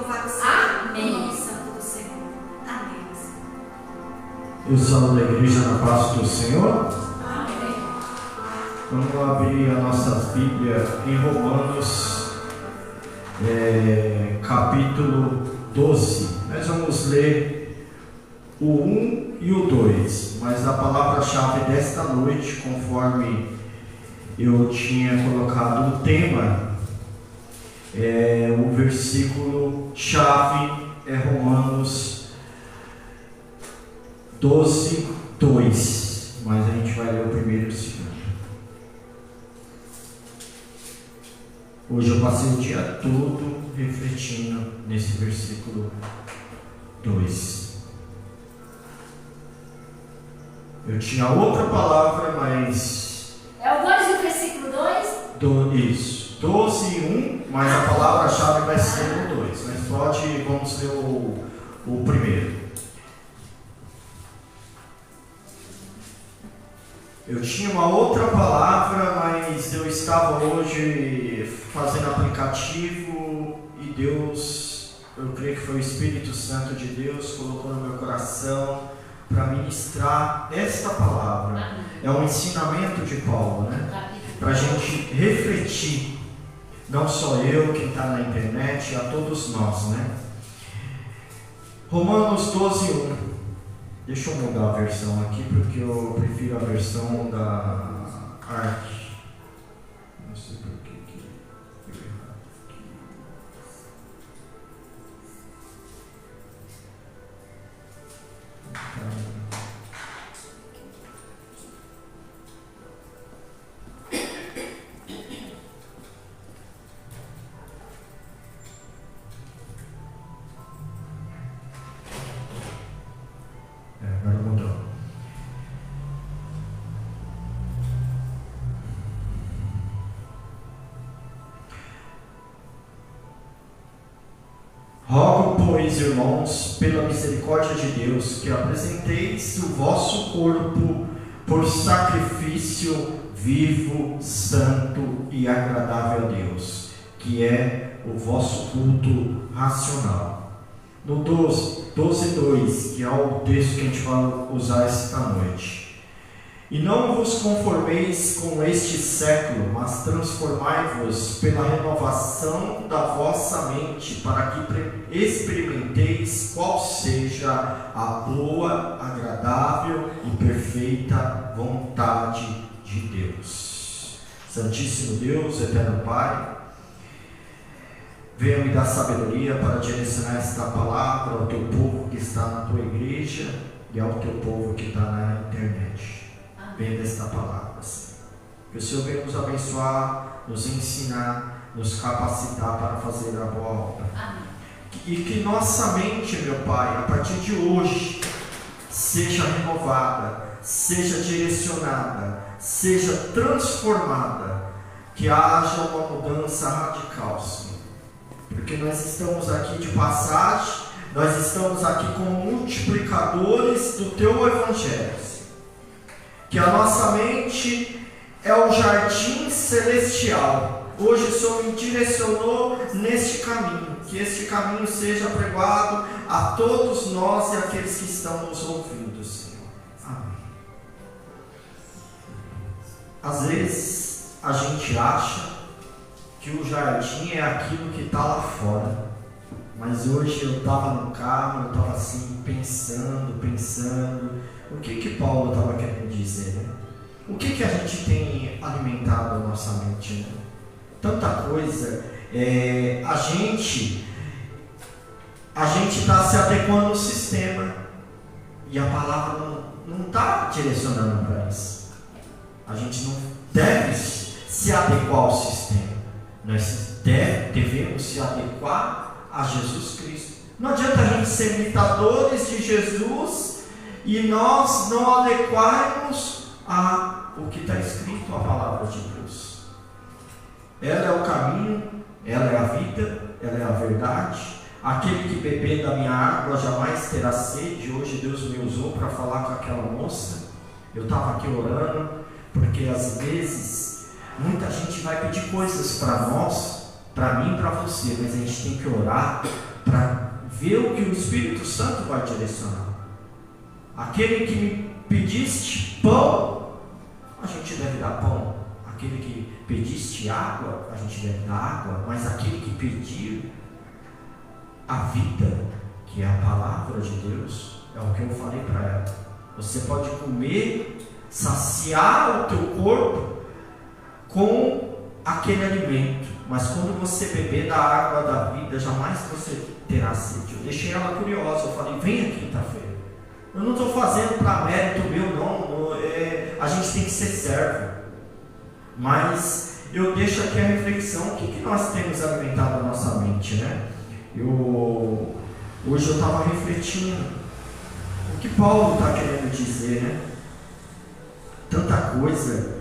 Louvado seja Amém. o nome santo do Senhor. Amém. Eu saúdo a igreja na paz do Senhor. Amém. Vamos abrir a nossa Bíblia em Romanos, capítulo 12. Nós vamos ler o 1 e o 2, mas a palavra-chave desta noite, conforme eu tinha colocado o tema, o versículo-chave é Romanos 12, 2, mas a gente vai ler o primeiro e o segundo. Hoje eu passei o dia todo refletindo nesse versículo 2. Eu tinha outra palavra, mas... É o 2 e o versículo 2? Isso. 12 e 1, mas a palavra-chave vai ser o 2. Mas vamos ler o primeiro. Eu tinha uma outra palavra, mas eu estava hoje fazendo aplicativo e Deus, eu creio que foi o Espírito Santo de Deus, colocou no meu coração para ministrar esta palavra. É um ensinamento de Paulo, né? Para a gente refletir. Não só eu, quem está na internet, a todos nós, né? Romanos 12, 1. Deixa eu mudar a versão aqui, porque eu prefiro a versão da arte. Não sei por que deu errado aqui. Agora mudou. Rogo, pois, irmãos, pela misericórdia de Deus, que apresenteis o vosso corpo por sacrifício vivo, santo e agradável a Deus, que é o vosso culto racional. No 12, 2, que é o texto que a gente vai usar esta noite. E não vos conformeis com este século, mas transformai-vos pela renovação da vossa mente, para que experimenteis qual seja a boa, agradável e perfeita vontade de Deus. Santíssimo Deus, eterno Pai, venha me dar sabedoria para direcionar esta palavra ao teu povo que está na tua igreja e ao teu povo que está na internet. Venha desta palavra, Senhor. Que o Senhor venha nos abençoar, nos ensinar, nos capacitar para fazer a boa obra. Amém. E que nossa mente, meu Pai, a partir de hoje, seja renovada, seja direcionada, seja transformada, que haja uma mudança radical, Senhor. Porque nós estamos aqui de passagem, nós estamos aqui como multiplicadores do Teu Evangelho. Que a nossa mente é o jardim celestial. Hoje o Senhor me direcionou neste caminho. Que este caminho seja pregado a todos nós e aqueles que estão nos ouvindo, Senhor. Amém. Às vezes a gente acha que o jardim é aquilo que está lá fora. Mas hoje eu estava no carro, eu estava assim pensando. O que Paulo estava querendo dizer, né? O que a gente tem alimentado a nossa mente, né? Tanta coisa. A gente está se adequando ao sistema. E a palavra não está direcionando para isso. A gente não deve se adequar ao sistema. Nós devemos se adequar a Jesus Cristo. Não adianta a gente ser imitadores de Jesus e nós não adequarmos a o que está escrito, a palavra de Deus. Ela é o caminho, ela é a vida, ela é a verdade. Aquele que beber da minha água jamais terá sede. Hoje Deus me usou para falar com aquela moça. Eu estava aqui orando, porque às vezes muita gente vai pedir coisas para nós para mim e para você, mas a gente tem que orar para ver o que o Espírito Santo vai direcionar. Aquele que me pediste pão, a gente deve dar pão. Aquele que pediste água, a gente deve dar água. Mas aquele que pediu a vida, que é a palavra de Deus, é o que eu falei para ela. Você pode comer, saciar o teu corpo com aquele alimento, mas quando você beber da água da vida, jamais você terá sede. Eu deixei ela curiosa, eu falei, venha quinta-feira. Eu não estou fazendo para mérito meu, não. A gente tem que ser servo. Mas eu deixo aqui a reflexão, o que nós temos alimentado a nossa mente, né? Hoje eu estava refletindo o que Paulo está querendo dizer, né? Tanta coisa.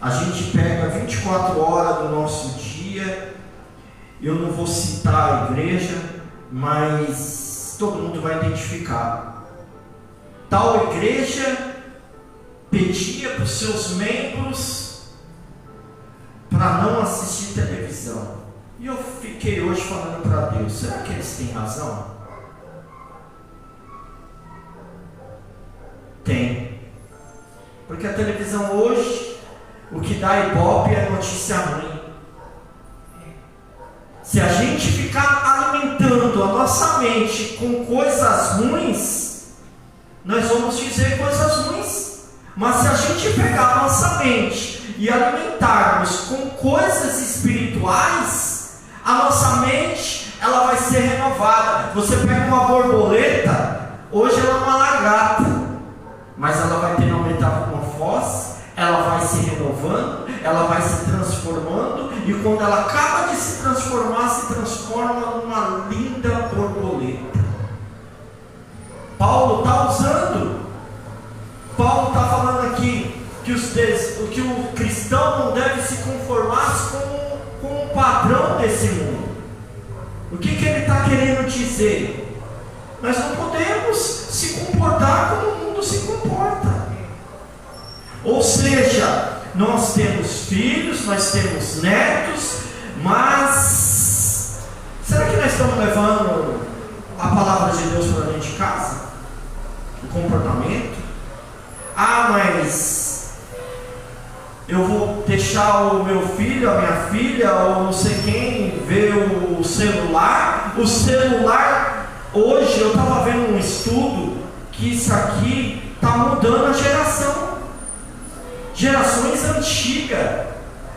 A gente pega 24 horas do nosso dia, eu não vou citar a igreja, mas todo mundo vai identificar. Tal igreja pedia para os seus membros para não assistir televisão. E eu fiquei hoje falando para Deus, será que eles têm razão? Tem. Porque a televisão hoje, o que dá ibope é notícia ruim. Se a gente ficar alimentando a nossa mente com coisas ruins, nós vamos dizer coisas ruins. Mas se a gente pegar a nossa mente e alimentarmos com coisas espirituais, a nossa mente ela vai ser renovada. Você pega uma borboleta, hoje ela é uma lagarta, mas ela vai ter uma metamorfose, ela vai se renovando, ela vai se transformando, e quando ela acaba de se transformar, se transforma numa linda borboleta. Paulo está falando aqui que o cristão não deve se conformar com o padrão desse mundo. O que ele está querendo dizer? Nós não podemos se comportar como o mundo se comporta. Ou seja, nós temos filhos, nós temos netos, mas será que nós estamos levando a palavra de Deus para dentro de casa? O comportamento? Mas eu vou deixar o meu filho, a minha filha, ou não sei quem, ver o celular. O celular, hoje eu estava vendo um estudo que isso aqui está mudando a geração. Gerações antigas,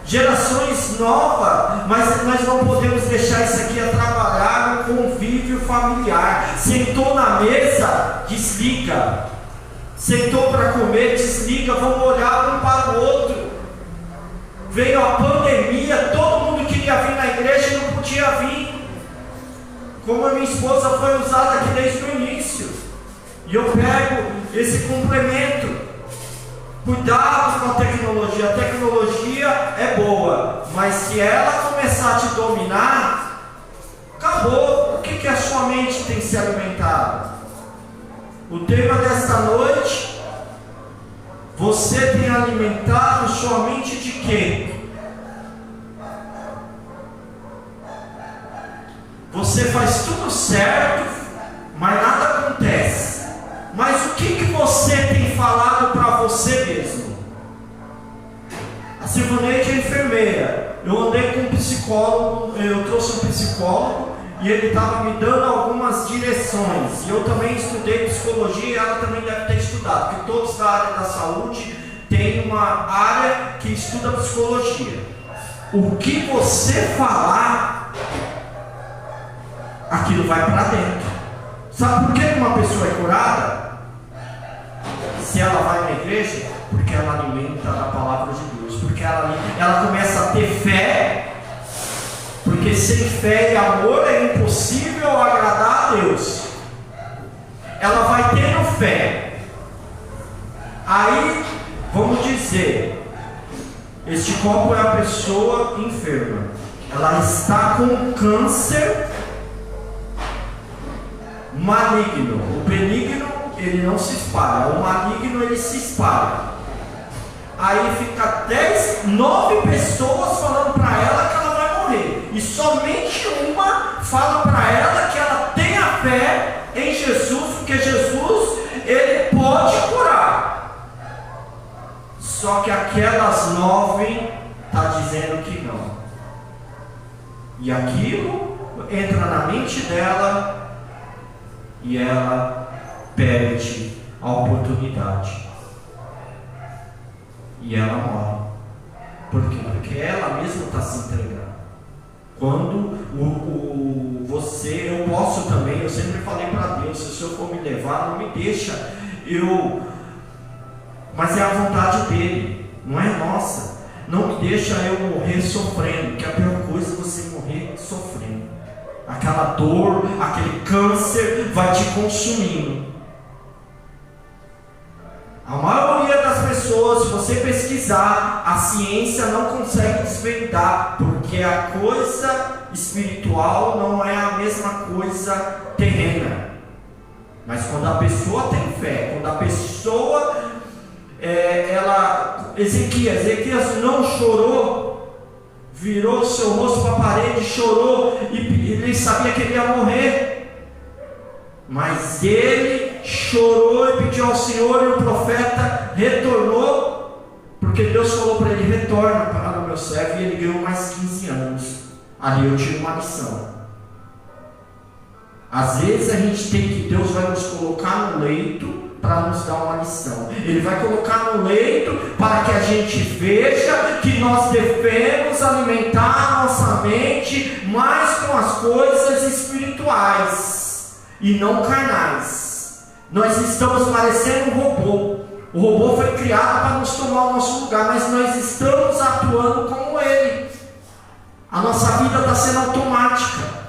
gerações novas, mas nós não podemos deixar isso aqui atrapalhar o convívio familiar. Sentou na mesa, desliga. Sentou para comer, desliga, vamos olhar um para o outro. Veio a pandemia, todo mundo queria vir na igreja e não podia vir. Como a minha esposa foi usada aqui desde o início. E eu pego esse complemento. Cuidado com a tecnologia. A tecnologia é boa, mas se ela começar a te dominar, acabou. O que a sua mente tem se alimentado? O tema desta noite: você tem alimentado sua mente de quê? Você faz tudo certo, mas nada acontece. Mas o que você tem falado para você mesmo? A Silvaneide é enfermeira. Eu andei com um psicólogo, eu trouxe um psicólogo e ele estava me dando algumas direções. E eu também estudei psicologia e ela também deve ter estudado, porque todos da área da saúde têm uma área que estuda psicologia. O que você falar, aquilo vai para dentro. Sabe por que uma pessoa é curada? Se ela vai na igreja, porque ela alimenta a palavra de Deus, porque ela começa a ter fé, porque sem fé e amor é impossível agradar a Deus. Ela vai tendo fé. Aí, vamos dizer, este copo é a pessoa enferma, ela está com câncer maligno. O benigno ele não se espalha, o maligno ele se espalha. Aí fica 9 pessoas falando para ela que ela vai morrer. e somente uma fala para ela que ela tenha fé em Jesus, porque Jesus, ele pode curar. Só que aquelas 9 está dizendo que não. E aquilo entra na mente dela e ela perde a oportunidade. E ela morre. Por quê? Porque ela mesma está se entregando. Quando eu posso também, eu sempre falei para Deus, se o Senhor for me levar, não me deixa, mas é a vontade dele, não é nossa. Não me deixa eu morrer sofrendo, que a pior coisa é você morrer sofrendo. Aquela dor, aquele câncer vai te consumindo. A maioria das pessoas, se você pesquisar, a ciência não consegue desvendar, porque a coisa espiritual não é a mesma coisa terrena. Mas quando a pessoa tem fé, quando a pessoa, Ezequias não chorou, virou seu rosto para a parede, chorou, e ele sabia que ele ia morrer, mas ele chorou e pediu ao Senhor, e o profeta retornou, porque Deus falou para ele: retorna para o meu servo, e ele ganhou mais 15 anos. Ali eu tive uma lição. Às vezes a gente tem que, Deus vai nos colocar no leito para nos dar uma lição. Ele vai colocar no leito para que a gente veja que nós devemos alimentar a nossa mente mais com as coisas espirituais e não carnais. Nós estamos parecendo um robô. O robô foi criado para nos tomar o nosso lugar, mas nós estamos atuando como ele. A nossa vida está sendo automática.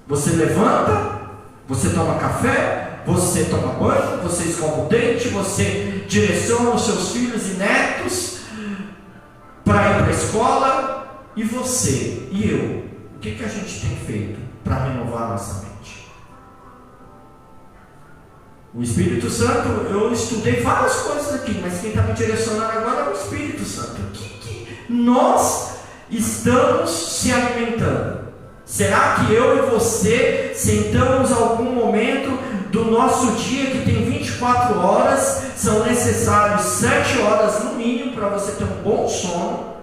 Você levanta, você toma café, você toma banho, você escova o dente, você direciona os seus filhos e netos para ir para a escola. E você e eu, o que a gente tem feito para renovar a nossa mente? O Espírito Santo, eu estudei várias coisas aqui, mas quem está me direcionando agora é o Espírito Santo. O que nós estamos se alimentando? Será que eu e você sentamos algum momento do nosso dia, que tem 24 horas, são necessários 7 horas no mínimo para você ter um bom sono,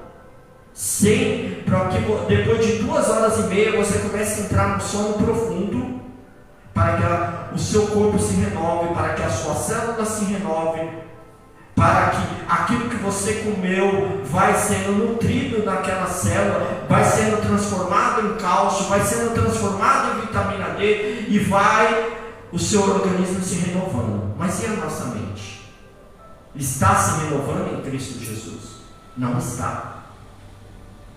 para que depois de 2 horas e meia você comece a entrar no sono profundo, para que o seu corpo se renove, para que a sua célula se renove, para que aquilo que você comeu vai sendo nutrido naquela célula, vai sendo transformado em cálcio, vai sendo transformado em vitamina D, e vai o seu organismo se renovando. Mas e a nossa mente? Está se renovando em Cristo Jesus? Não está,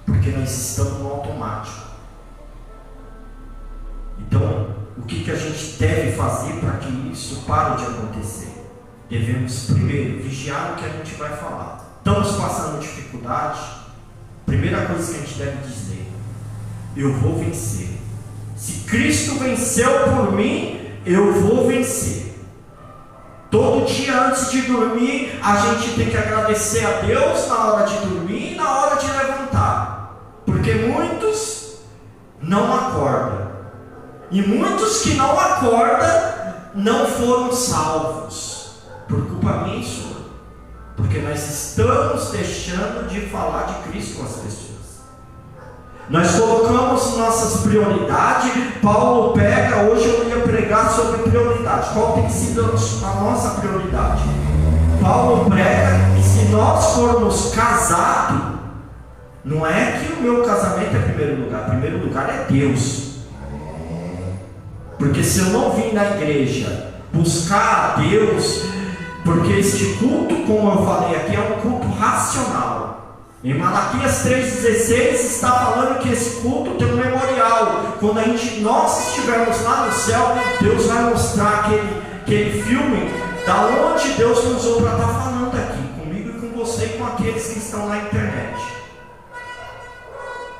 porque nós estamos no automático. Então, o que a gente deve fazer para que isso pare de acontecer? Devemos primeiro vigiar o que a gente vai falar. Estamos passando dificuldade? Primeira coisa que a gente deve dizer: eu vou vencer. Se Cristo venceu por mim, eu vou vencer. Todo dia antes de dormir, a gente tem que agradecer a Deus na hora de dormir e na hora de levantar, porque muitos não acordam, e muitos que não acordam não foram salvos por culpa minha e sua, porque nós estamos deixando de falar de Cristo com as pessoas. Nós colocamos nossas prioridades. Paulo pega, hoje eu ia pregar sobre prioridade. Qual tem sido a nossa prioridade? Paulo prega que se nós formos casados, não é que o meu casamento é primeiro lugar é Deus. Porque se eu não vim na igreja buscar a Deus, porque este culto, como eu falei aqui, é um culto racional. Em Malaquias 3,16 está falando que esse culto tem um memorial. Quando nós estivermos lá no céu, Deus vai mostrar aquele filme da onde Deus nos usou para estar falando aqui, comigo e com você e com aqueles que estão na internet.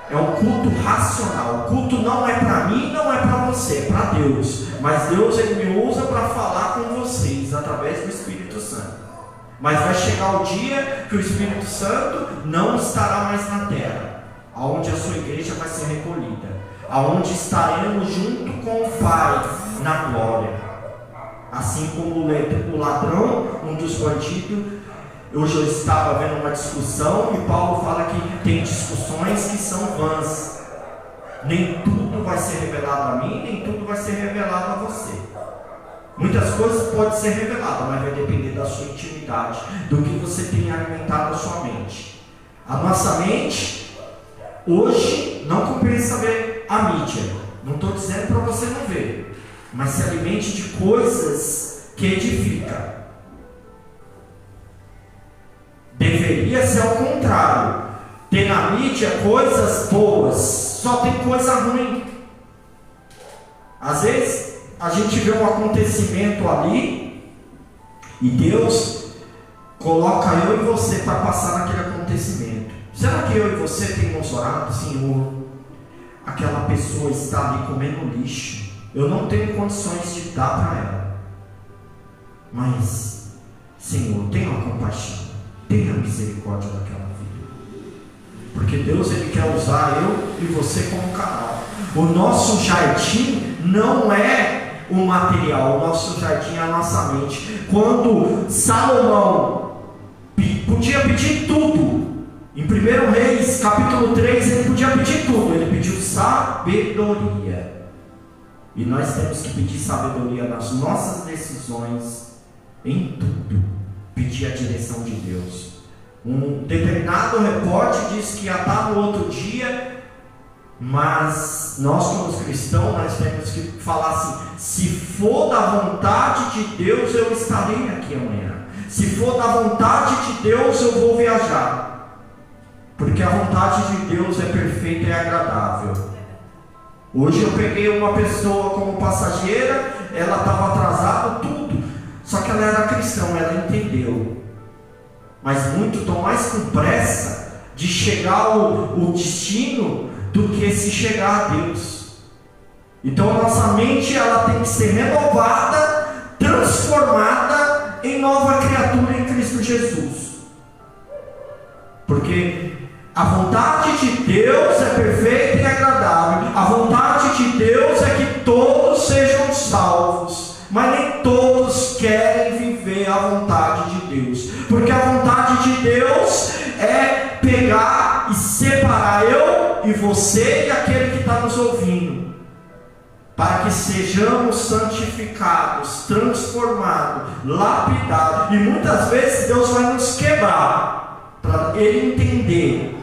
É um culto racional. O culto não é para mim, não é para você, é para Deus. Mas Deus, Ele me usa para falar com vocês através do Espírito Santo. Mas vai chegar o dia que o Espírito Santo não estará mais na terra. aonde a sua igreja vai ser recolhida, aonde estaremos junto com o Pai na glória. Assim como o ladrão, um dos bandidos, hoje eu estava vendo uma discussão e Paulo fala que tem discussões que são vãs. Nem tudo vai ser revelado a mim, nem tudo vai ser revelado a você. Muitas coisas podem ser reveladas, mas vai depender da sua intimidade, do que você tem alimentado a sua mente. A nossa mente hoje não compensa ver a mídia. Não estou dizendo para você não ver, mas se alimente de coisas que edificam. Deveria ser ao contrário. Ter na mídia coisas boas, só tem coisa ruim. Às vezes a gente vê um acontecimento ali e Deus coloca eu e você para passar naquele acontecimento. Será que eu e você temos orado? Senhor, aquela pessoa está ali comendo lixo, eu não tenho condições de dar para ela, mas Senhor, tenha compaixão, tenha misericórdia daquela vida, porque Deus ele quer usar eu e você como canal. O nosso jardim não é o material, o nosso jardim é a nossa mente. Quando Salomão podia pedir tudo, em 1 Reis capítulo 3 ele podia pedir tudo, ele pediu sabedoria. E nós temos que pedir sabedoria nas nossas decisões, em tudo, pedir a direção de Deus. Um determinado repórter disse que ia estar no outro dia, mas nós como cristãos, nós temos que falar assim: se for da vontade de Deus, eu estarei aqui amanhã. Se for da vontade de Deus, eu vou viajar. Porque a vontade de Deus é perfeita e agradável. Hoje eu peguei uma pessoa como passageira, ela estava atrasada, tudo. Só que ela era cristã, ela entendeu. Mas muitos estão mais com pressa de chegar ao destino do que se chegar a Deus. Então a nossa mente ela tem que ser renovada, transformada em nova criatura em Cristo Jesus. Porque a vontade de Deus é perfeita e agradável. A vontade de Deus é que todos sejam salvos, mas nem todos querem viver a vontade de Deus. Porque a vontade de Deus é pegar e separar eu e você e aquele que está nos ouvindo, para que sejamos santificados, transformados, lapidados. E muitas vezes Deus vai nos quebrar, para Ele entender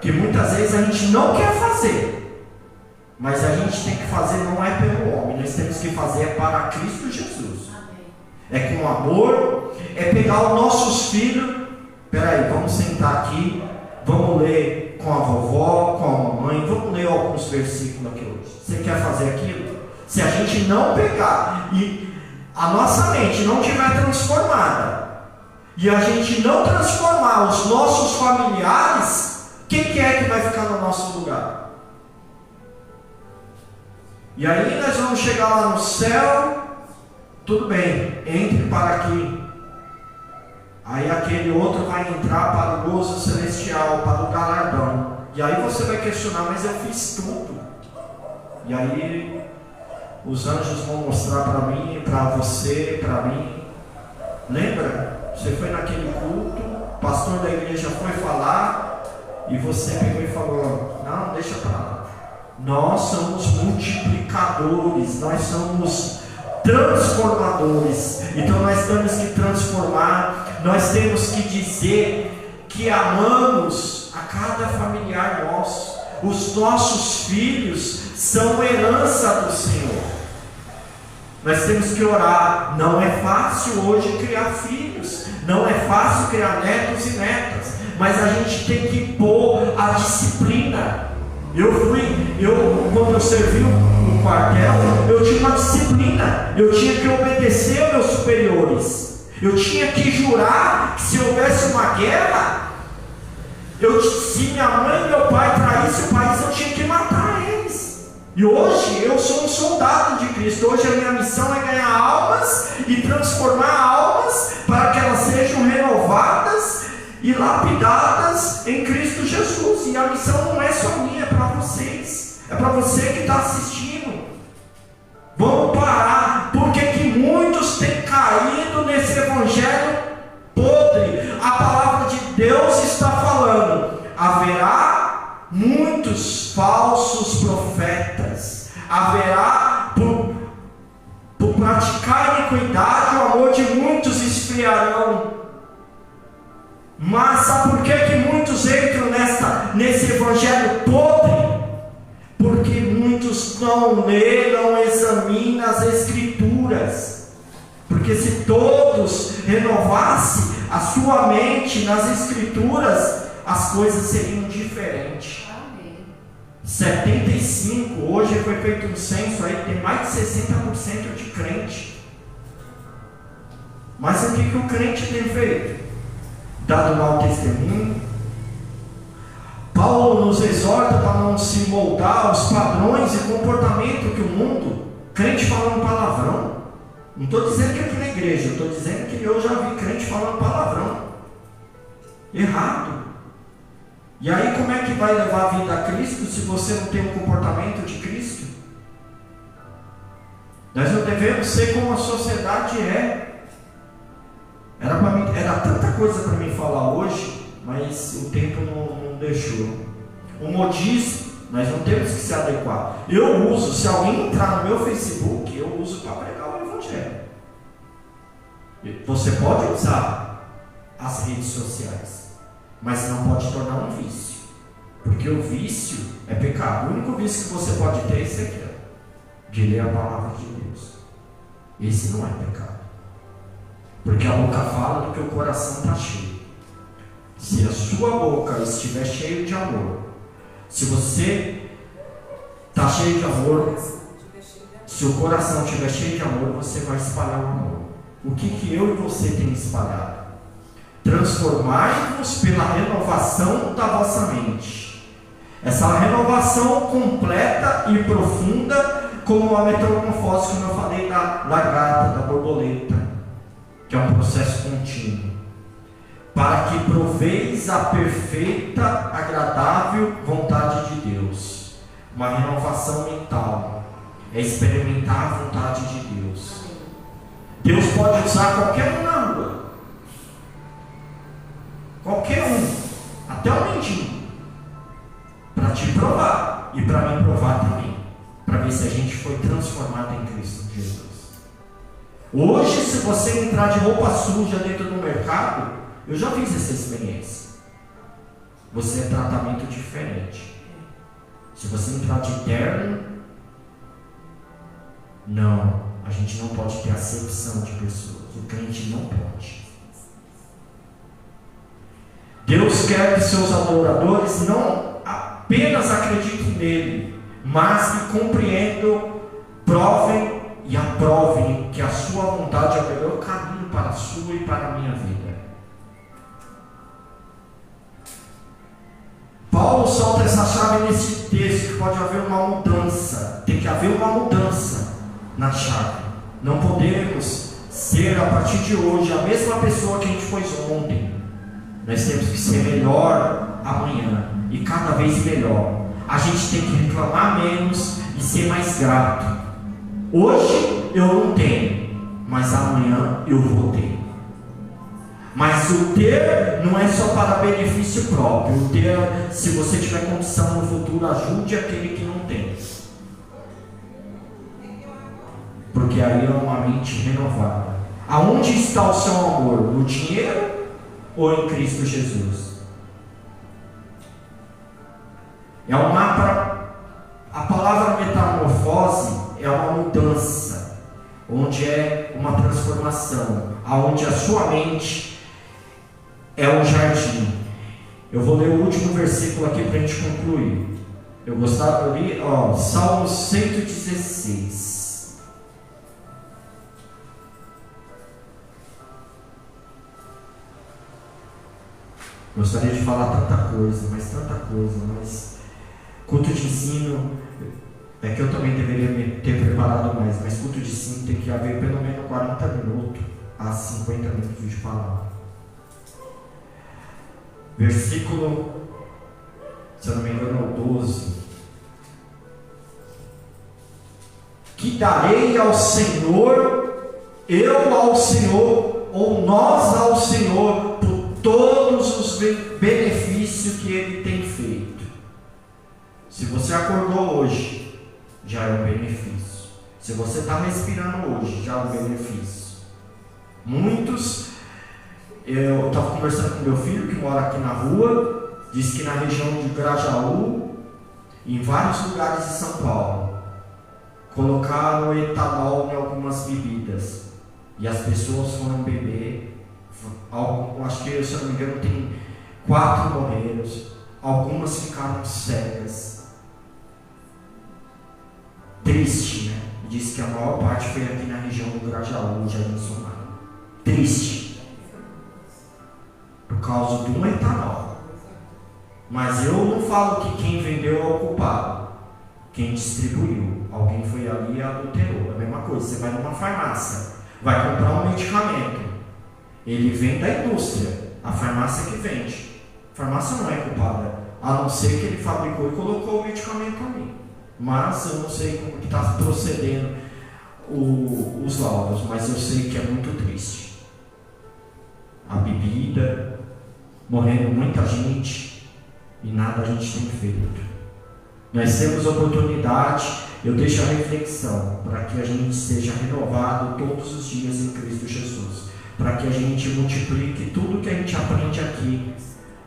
que muitas vezes a gente não quer fazer, mas a gente tem que fazer não é pelo homem, nós temos que fazer é para Cristo Jesus. É com amor, é pegar os nossos filhos. Peraí, vamos sentar aqui, vamos ler com a vovó, com a mamãe, vamos ler alguns versículos aqui hoje. Você quer fazer aquilo? Se a gente não pegar e a nossa mente não estiver transformada, e a gente não transformar os nossos familiares, quem que é que vai ficar no nosso lugar? E aí nós vamos chegar lá no céu, tudo bem, entre para aqui. Aí aquele outro vai entrar para o gozo celestial, para o galardão. E aí você vai questionar, mas eu fiz tudo. E aí os anjos vão mostrar para mim, para você, para mim. Lembra? Você foi naquele culto, o pastor da igreja foi falar, e você pegou e falou: não, deixa para lá. Nós somos multiplicadores, nós somos transformadores. Então nós temos que transformar, nós temos que dizer que amamos a cada familiar nosso. Os nossos filhos são herança do Senhor. Nós temos que orar. Não é fácil hoje criar filhos, não é fácil criar netos e netas, mas a gente tem que pôr a disciplina. Quando eu servi no quartel, eu tinha uma disciplina, eu tinha que obedecer aos meus superiores, eu tinha que jurar que se houvesse uma guerra, se minha mãe e meu pai traíssem o país, eu tinha que matar eles. E hoje eu sou um soldado de Cristo. Hoje a minha missão é ganhar almas e transformar almas para que elas sejam renovadas e lapidadas em Cristo Jesus. E a missão não é só minha, é para vocês, é para você que está assistindo. Vamos parar. Porque que muitos têm caído nesse evangelho podre? A palavra de Deus está falando: haverá muitos falsos profetas, haverá por praticar iniquidade, o amor de muitos esfriarão. Mas sabe por que muitos entram nesse evangelho podre? Porque muitos não lêem, não examinam as Escrituras. Porque se todos renovassem a sua mente nas Escrituras, as coisas seriam diferentes. Amém. 75, hoje foi feito um censo aí, tem mais de 60% de crente. Mas o que o crente tem feito? Dado mau testemunho. Paulo nos exorta para não se moldar aos padrões e comportamento que o mundo, crente falando palavrão. Não estou dizendo que aqui na igreja, eu estou dizendo que eu já vi crente falando palavrão. Errado. E aí como é que vai levar a vida a Cristo se você não tem o comportamento de Cristo? Nós não devemos ser como a sociedade é. Era tanta coisa para mim falar hoje, mas o tempo não deixou. O modismo, nós não temos que se adequar. Eu uso, se alguém entrar no meu Facebook, eu uso para pregar o Evangelho. Você pode usar as redes sociais, mas não pode tornar um vício. Porque o vício é pecado. O único vício que você pode ter é esse aqui, de ler a palavra de Deus. Esse não é pecado. Porque a boca fala do que o coração está cheio. Se a sua boca estiver cheia de amor, se você está cheio de amor, se o coração estiver cheio de amor, você vai espalhar o amor. O que eu e você temos espalhado? Transformai-vos pela renovação da vossa mente. Essa renovação completa e profunda, como a metamorfose, como eu falei, da lagarta, da borboleta, que é um processo contínuo, para que proveis a perfeita, agradável vontade de Deus. Uma renovação mental é experimentar a vontade de Deus. Deus pode usar qualquer um na rua, qualquer um, até um mendigo, para te provar e para me provar também, para ver se a gente foi transformado em Cristo Jesus. Hoje, se você entrar de roupa suja dentro do mercado, eu já fiz essa experiência. Você é tratamento diferente. Se você entrar de terno, não, a gente não pode ter acepção de pessoas. O crente não pode. Deus quer que seus adoradores não apenas acreditem nele, mas que compreendam, provem e aprovem que a sua vontade é o melhor caminho para a sua e para a minha vida. Paulo solta essa chave nesse texto, que pode haver uma mudança, tem que haver uma mudança na chave. Não podemos ser a partir de hoje a mesma pessoa que a gente foi ontem. Nós temos que ser melhor amanhã e cada vez melhor. A gente tem que reclamar menos e ser mais grato. Hoje eu não tenho, mas amanhã eu vou ter. Mas o ter não é só para benefício próprio. O ter, se você tiver condição no futuro, ajude aquele que não tem. Porque aí é uma mente renovada. Aonde está o seu amor? No dinheiro ou em Cristo Jesus? É a palavra metamorfose é uma mudança, onde é uma transformação, aonde a sua mente é um jardim. Eu vou ler o último versículo aqui para a gente concluir. Eu li, Salmo 116. Gostaria de falar tanta coisa, mas culto de ensino, é que eu também deveria me ter preparado mais, mas culto de ensino tem que haver pelo menos 40 minutos a 50 minutos de palavra. versículo, se eu não me engano, é o 12. Que darei ao Senhor, eu ao Senhor, ou nós ao Senhor, por todos os benefícios que Ele tem feito. Se você acordou hoje, já é um benefício. Se você está respirando hoje, já é um benefício. Muitos, eu estava conversando com meu filho que mora aqui na rua, disse que na região de Grajaú, em vários lugares de São Paulo, colocaram etanol em algumas bebidas e as pessoas foram beber. Acho que, se eu não me engano, tem 4 morreram, algumas ficaram cegas. Triste, né? Diz que a maior parte foi aqui na região do Grajaú, Jardim Somar. Triste, por causa de um etanol. Mas eu não falo que quem vendeu é o culpado, quem distribuiu. Alguém foi ali e adulterou. É a mesma coisa, você vai numa farmácia, vai comprar um medicamento, ele vem da indústria, a farmácia que vende. A farmácia não é culpada, a não ser que ele fabricou e colocou o medicamento ali. Mas eu não sei como está procedendo os laudos, mas eu sei que é muito triste. A bebida, morrendo muita gente e nada a gente tem feito. Nós temos oportunidade, eu deixo a reflexão, para que a gente seja renovado todos os dias em Cristo Jesus, para que a gente multiplique tudo que a gente aprende aqui,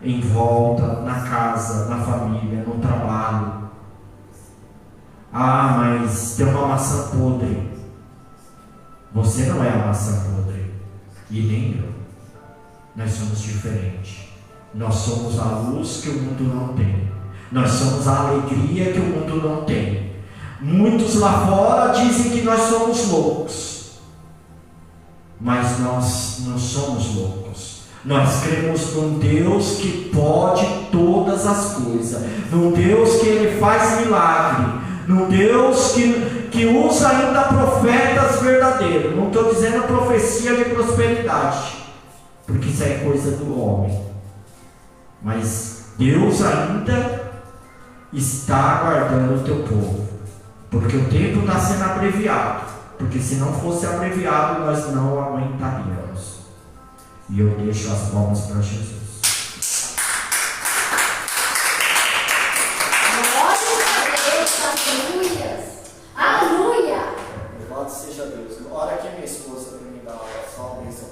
em volta, na casa, na família, no trabalho. Ah, mas tem uma maçã podre. Você não é a maçã podre, e nem eu. Nós somos diferentes. Nós somos a luz que o mundo não tem. Nós somos a alegria que o mundo não tem. Muitos lá fora dizem que nós somos loucos, mas nós não somos loucos. Nós cremos num Deus que pode todas as coisas, num Deus que Ele faz milagre, num Deus que usa ainda profetas verdadeiros. Não estou dizendo profecia de prosperidade, porque isso é coisa do homem, mas Deus ainda está aguardando o teu povo, porque o tempo está sendo abreviado, porque se não fosse abreviado nós não aguentaríamos. E eu deixo as palmas para Jesus. Aleluia! Louvado seja Deus. Ora que minha esposa para me dar só uma bênção.